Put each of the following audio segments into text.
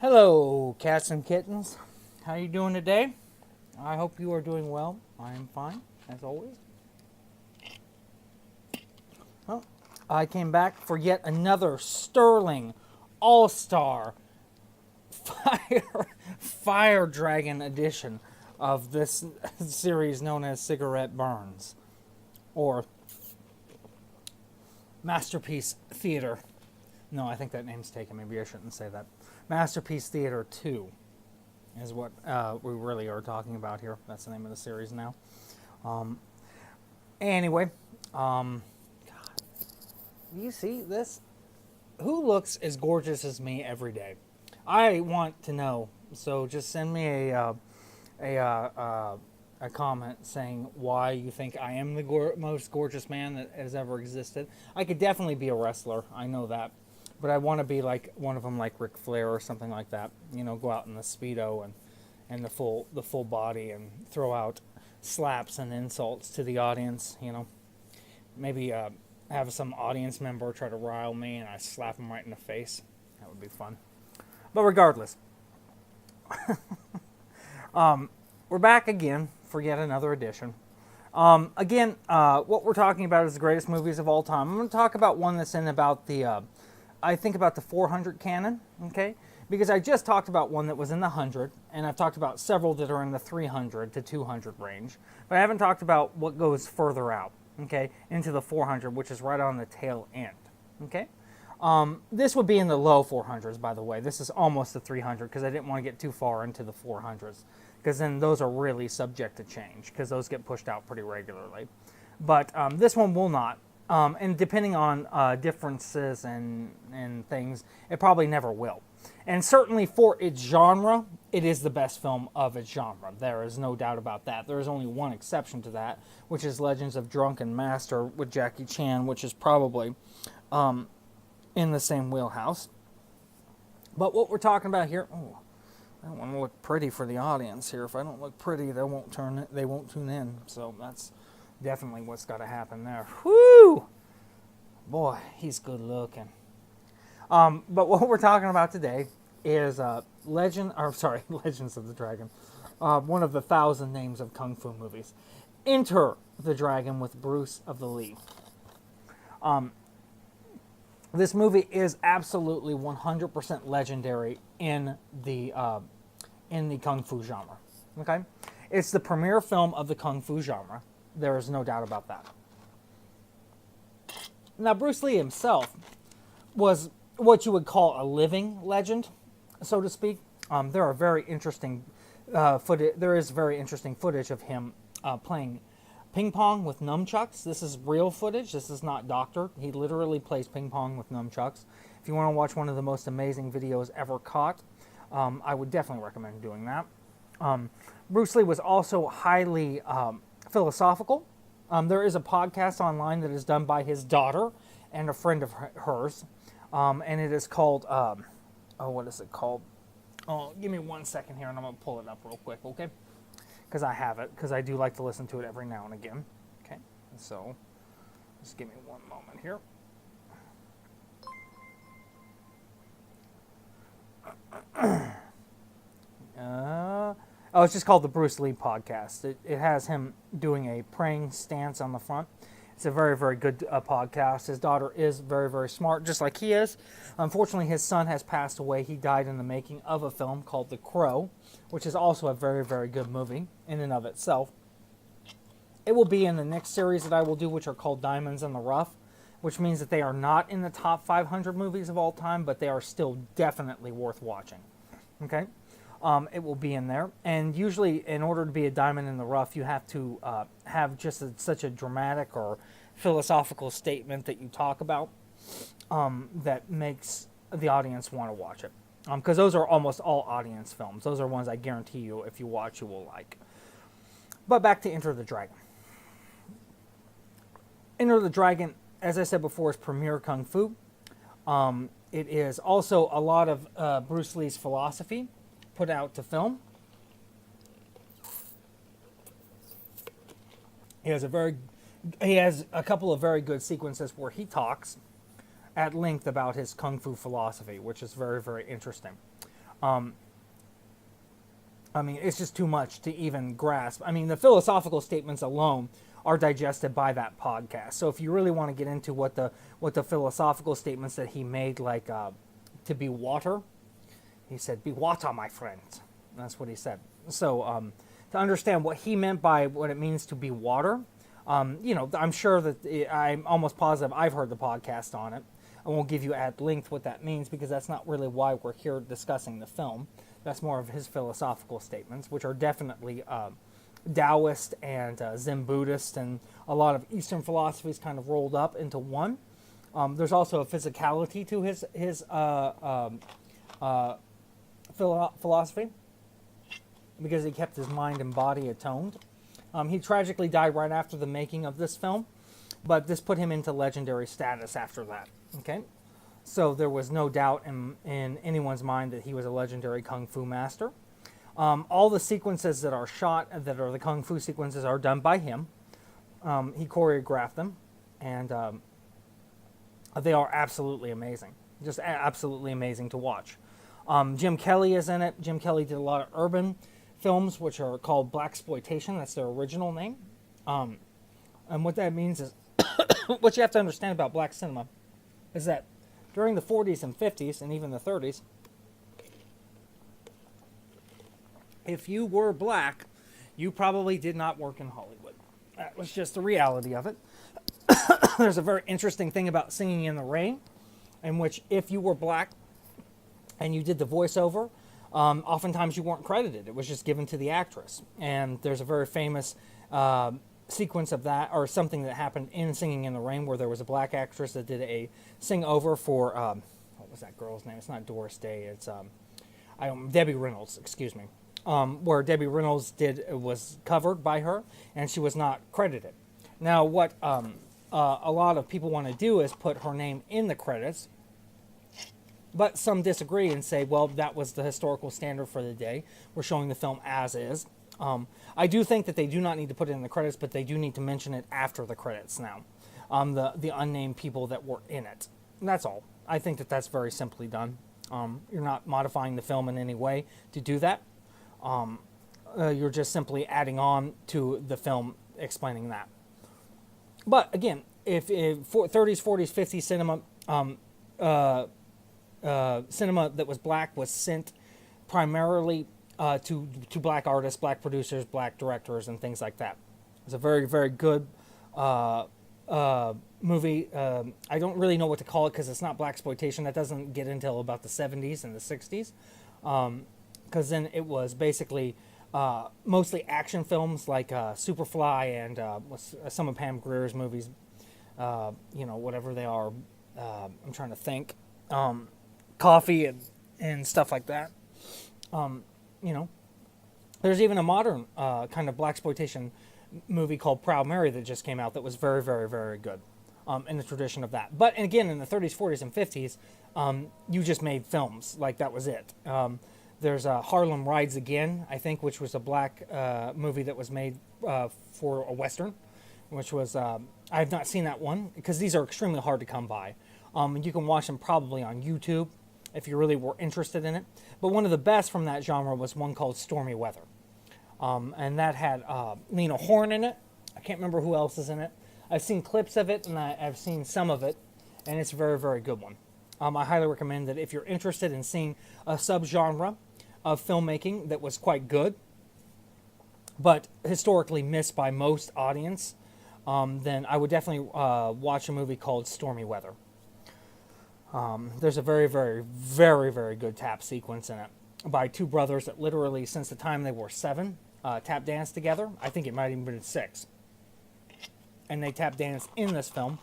Hello, cats and kittens. How are you doing today? I hope you are doing well. I am fine, as always. Well, I came back for yet another sterling, all-star, fire dragon edition of this series known as Cigarette Burns, or Masterpiece Theater. No, I think that name's taken. Maybe I shouldn't say that. Masterpiece Theater 2 is what we really are talking about here. That's the name of the series now. Anyway, God, you see this? Who looks as gorgeous as me every day? I want to know. So just send me a comment saying why you think I am the most gorgeous man that has ever existed. I could definitely be a wrestler. I know that. But I want to be like one of them, like Ric Flair or something like that. You know, go out in the Speedo and the full body and throw out slaps and insults to the audience. You know, maybe have some audience member try to rile me and I slap him right in the face. That would be fun. But regardless, we're back again for yet another edition. Again, what we're talking about is the greatest movies of all time. I'm going to talk about one that's in about the I think about the 400 canon, okay? Because I just talked about one that was in the 100, and I've talked about several that are in the 300 to 200 range. But I haven't talked about what goes further out, okay, into the 400, which is right on the tail end, okay? This would be in the low 400s, by the way. This is almost the 300, because I didn't want to get too far into the 400s, because then those are really subject to change, because those get pushed out pretty regularly. But this one will not. And depending on differences and things, it probably never will. And certainly for its genre, it is the best film of its genre. There is no doubt about that. There is only one exception to that, which is Legends of Drunken Master with Jackie Chan, which is probably in the same wheelhouse. But what we're talking about here, I don't want to look pretty for the audience here. If I don't look pretty, they won't tune in. So that's definitely what's got to happen there. Whoo! Boy, he's good looking. But what we're talking about today is Legends of the Dragon. One of the 1,000 names of Kung Fu movies. Enter the Dragon with Bruce of the Lee. This movie is absolutely 100% legendary in the Kung Fu genre. Okay? It's the premier film of the Kung Fu genre. There is no doubt about that. Now, Bruce Lee himself was what you would call a living legend, so to speak. There is very interesting footage of him playing ping pong with nunchucks. This is real footage. This is not doctored. He literally plays ping pong with nunchucks. If you want to watch one of the most amazing videos ever caught, I would definitely recommend doing that. Bruce Lee was also highly philosophical. There is a podcast online that is done by his daughter and a friend of hers, and it is called, what is it called? Oh, give me 1 second here, and I'm going to pull it up real quick, okay? Because I have it, because I do like to listen to it every now and again, okay? So, just give me one moment here. It's just called the Bruce Lee Podcast. It has him doing a praying stance on the front. It's a very, very good podcast. His daughter is very, very smart, just like he is. Unfortunately, his son has passed away. He died in the making of a film called The Crow, which is also a very, very good movie in and of itself. It will be in the next series that I will do, which are called Diamonds in the Rough, which means that they are not in the top 500 movies of all time, but they are still definitely worth watching. Okay? It will be in there. And usually, in order to be a diamond in the rough, you have to have just such a dramatic or philosophical statement that you talk about that makes the audience want to watch it. Because those are almost all audience films. Those are ones I guarantee you, if you watch, you will like. But back to Enter the Dragon. Enter the Dragon, as I said before, is premier Kung Fu. It is also a lot of Bruce Lee's philosophy put out to film. He has a couple of very good sequences where he talks at length about his Kung Fu philosophy, which is very, very interesting. I mean, it's just too much to even grasp. I mean, the philosophical statements alone are digested by that podcast. So if you really want to get into what the philosophical statements that he made, like to be water, he said, "Be water, my friend." That's what he said. So to understand what he meant by what it means to be water, I'm sure that I'm almost positive I've heard the podcast on it. I won't give you at length what that means because that's not really why we're here discussing the film. That's more of his philosophical statements, which are definitely Taoist and Zen Buddhist and a lot of Eastern philosophies kind of rolled up into one. There's also a physicality to his philosophy because he kept his mind and body atoned. He tragically died right after the making of this film, but this put him into legendary status after that. Okay, so there was no doubt in anyone's mind that he was a legendary kung fu master. All the sequences that are shot, that are the kung fu sequences, are done by him. He choreographed them, and they are absolutely amazing. Just absolutely amazing to watch. Jim Kelly is in it. Jim Kelly did a lot of urban films, which are called Blaxploitation. That's their original name. And what that means is, what you have to understand about black cinema is that during the 40s and 50s, and even the 30s, if you were black, you probably did not work in Hollywood. That was just the reality of it. There's a very interesting thing about Singing in the Rain, in which if you were black and you did the voiceover, oftentimes you weren't credited. It was just given to the actress. And there's a very famous sequence of that, or something that happened in Singing in the Rain, where there was a black actress that did a sing-over for, what was that girl's name? It's not Doris Day. It's Debbie Reynolds, excuse me. Where Debbie Reynolds was covered by her, and she was not credited. Now, what a lot of people want to do is put her name in the credits, but some disagree and say, well, that was the historical standard for the day. We're showing the film as is. I do think that they do not need to put it in the credits, but they do need to mention it after the credits now. The unnamed people that were in it. And that's all. I think that that's very simply done. You're not modifying the film in any way to do that. You're just simply adding on to the film explaining that. But again, if 30s, 40s, 50s cinema that was black was sent primarily to black artists, black producers, black directors, and things like that. It's a very, very good movie. I don't really know what to call it because it's not blaxploitation. That doesn't get until about the 70s and the 60s. Because then it was basically mostly action films like Superfly and some of Pam Grier's movies, whatever they are. I'm trying to think. Coffee and stuff like that. There's even a modern kind of blaxploitation movie called Proud Mary that just came out that was very, very, very good in the tradition of that. But again, in the 30s, 40s, and 50s, you just made films. Like, that was it. There's Harlem Rides Again, I think, which was a black movie that was made for a Western, which was, I have not seen that one, because these are extremely hard to come by. You can watch them probably on YouTube if you really were interested in it. But one of the best from that genre was one called Stormy Weather. And that had Lena Horne in it. I can't remember who else is in it. I've seen clips of it, and I've seen some of it, and it's a very, very good one. I highly recommend that if you're interested in seeing a subgenre of filmmaking that was quite good, but historically missed by most audience, then I would definitely watch a movie called Stormy Weather. There's a very, very, very, very good tap sequence in it by two brothers that literally, since the time they were 7, tap danced together. I think it might have even been 6. And they tap danced in this film.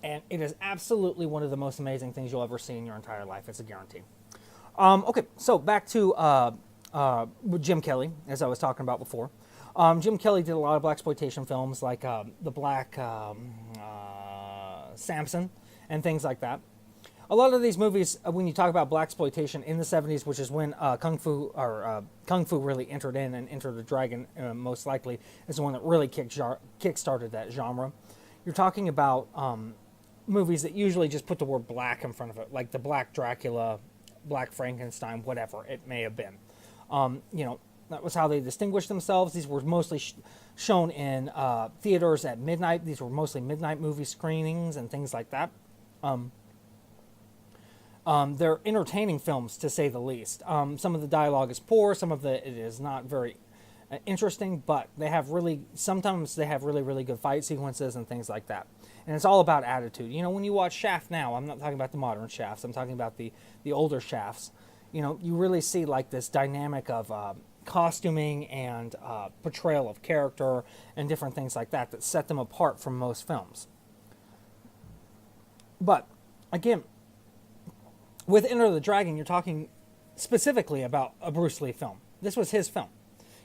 And it is absolutely one of the most amazing things you'll ever see in your entire life. It's a guarantee. Okay, so back to Jim Kelly, as I was talking about before. Jim Kelly did a lot of blaxploitation films like The Black Samson and things like that. A lot of these movies, when you talk about blaxploitation in the 70s, which is when Kung Fu really entered in, and Enter the Dragon most likely is the one that really kick-started that genre. You're talking about movies that usually just put the word black in front of it, like The Black Dracula, Black Frankenstein, whatever it may have been. That was how they distinguished themselves. These were mostly shown in theaters at midnight. These were mostly midnight movie screenings and things like that. They're entertaining films, to say the least. Some of the dialogue is poor. Some of it is not very interesting, but sometimes they have really, really good fight sequences and things like that. And it's all about attitude. When you watch Shaft now, I'm not talking about the modern Shafts. I'm talking about the older Shafts. You really see like this dynamic of costuming and portrayal of character and different things like that set them apart from most films. But again, with Enter the Dragon, you're talking specifically about a Bruce Lee film. This was his film.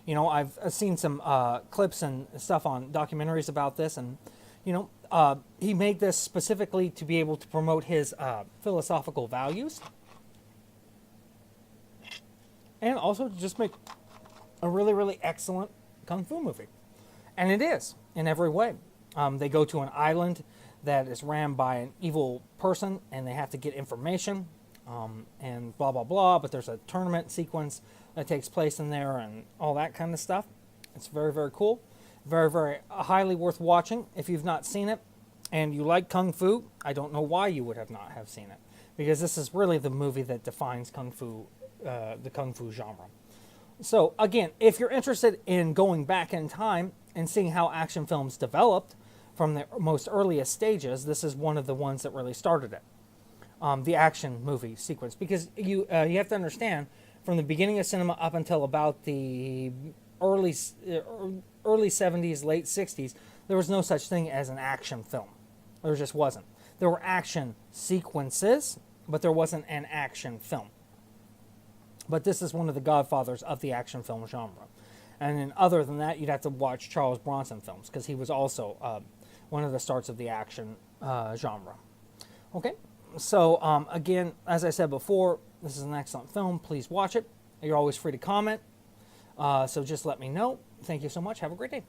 I've seen some clips and stuff on documentaries about this, and he made this specifically to be able to promote his philosophical values, and also to just make a really, really excellent kung fu movie. And it is, in every way. They go to an island that is ran by an evil person, and they have to get information, and blah, blah, blah. But there's a tournament sequence that takes place in there and all that kind of stuff. It's very, very cool. Very, very highly worth watching. If you've not seen it and you like kung fu, I don't know why you would not have seen it, because this is really the movie that defines kung fu, the kung fu genre. So again, if you're interested in going back in time and seeing how action films developed from the most earliest stages, this is one of the ones that really started it. The action movie sequence, because you have to understand, from the beginning of cinema up until about the early 70s, late 60s, there was no such thing as an action film. There just wasn't. There were action sequences, but there wasn't an action film. But this is one of the godfathers of the action film genre. And then other than that, you'd have to watch Charles Bronson films, because he was also one of the starts of the action genre. Okay, so again, as I said before, this is an excellent film. Please watch it. You're always free to comment. So just let me know. Thank you so much. Have a great day.